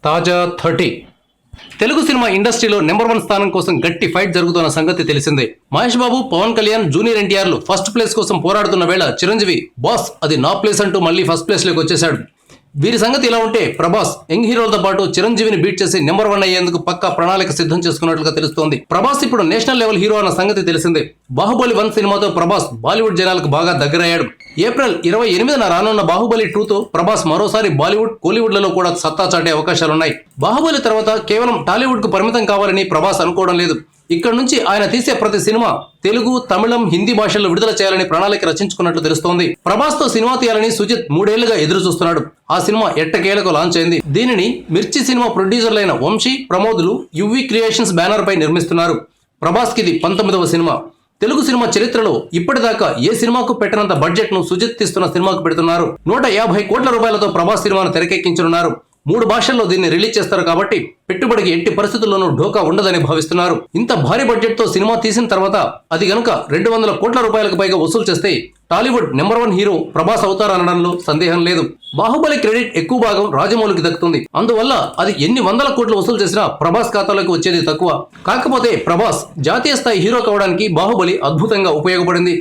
తాజా 30 తెలుగు సినిమా ఇండస్ట్రీలో నెంబర్ 1 స్థానం కోసం గట్టి ఫైట్ జరుగుతున్న సంగతి తెలిసిందే. మహేష్ బాబు, పవన్ కళ్యాణ్, జూనియర్ ఎన్టీఆర్లు ఫస్ట్ ప్లేస్ కోసం పోరాడుతున్న వేళ చిరంజీవి బాస్ అది నా ప్లేస్ అంటూ మళ్ళీ ఫస్ట్ ప్లేస్ లోకి వచ్చేశాడు. వీరి సంగతి ఇలా ఉంటే ప్రభాస్ యంగ్ హీరోలతో పాటు చిరంజీవిని బీట్ చేసి నెంబర్ 1 అయ్యేందుకు పక్కా ప్రణాళిక సిద్ధం చేసుకున్నట్లుగా తెలుస్తోంది. ప్రభాస్ ఇప్పుడు నేషనల్ లెవెల్ హీరో అన్న సంగతి తెలిసిందే. బాహుబలి 1 సినిమాతో ప్రభాస్ బాలీవుడ్ జనాలకు బాగా దగ్గరయ్యాడు. ఏప్రిల్ 28న రానున్న బాహుబలి 2తో ప్రభాస్ మరోసారి బాలీవుడ్, కోలీవుడ్లలో కూడా సత్తా చాటే అవకాశాలున్నాయి. బాహుబలి తర్వాత కేవలం టాలీవుడ్ కు పరిమితం కావాలని ప్రభాస్ అనుకోవడం లేదు. ఇక్కడ నుంచి ఆయన తీసే ప్రతి సినిమా తెలుగు, తమిళం, హిందీ భాషల్లో విడుదల చేయాలని ప్రణాళిక రచించుకున్నట్లు తెలుస్తోంది. ప్రభాస్ తో సినిమా తీయాలని సుజిత్ 3 ఏళ్లుగా ఎదురు చూస్తున్నాడు. ఆ సినిమా ఎట్టకేలకు లాంచ్ అయింది. దీనిని మిర్చి సినిమా ప్రొడ్యూసర్లైన వంశీ, ప్రమోదులు యువి క్రియేషన్స్ బ్యానర్ పై నిర్మిస్తున్నారు. ప్రభాస్ కిది 19వ సినిమా. తెలుగు సినిమా చరిత్రలో ఇప్పటిదాకా ఏ సినిమాకు పెట్టినంత బడ్జెట్ ను సుజిత్ తీస్తున్న సినిమాకు పెడుతున్నారు. 150 కోట్ల రూపాయలతో ప్రభాస్ సినిమాను తెరకెక్కించనున్నారు. 3 భాషల్లో దీన్ని రిలీజ్ చేస్తారు కాబట్టి పెట్టుబడికి ఎట్టి పరిస్థితుల్లోనూ ఢోకా ఉండదని భావిస్తున్నారు. ఇంత భారీ బడ్జెట్ తో సినిమా తీసిన తర్వాత అది గనుక 200 కోట్ల రూపాయలకు పైగా వసూలు చేస్తే టాలీవుడ్ నెంబర్ 1 హీరో ప్రభాస్ అవుతారనడంలో సందేహం లేదు. బాహుబలి క్రెడిట్ ఎక్కువ భాగం రాజమౌళికి దక్కుతుంది. అందువల్ల అది ఎన్ని వందల కోట్లు వసూలు చేసినా ప్రభాస్ ఖాతాలోకి వచ్చేది తక్కువ. కాకపోతే ప్రభాస్ జాతీయ స్థాయి హీరో కావడానికి బాహుబలి అద్భుతంగా ఉపయోగపడింది.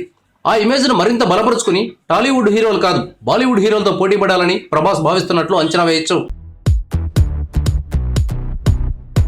ఆ ఇమేజ్ ను మరింత బలపరుచుకుని టాలీవుడ్ హీరోలు కాదు బాలీవుడ్ హీరోలతో పోటీ పడాలని ప్రభాస్ భావిస్తున్నట్లు అంచనా వేయొచ్చు.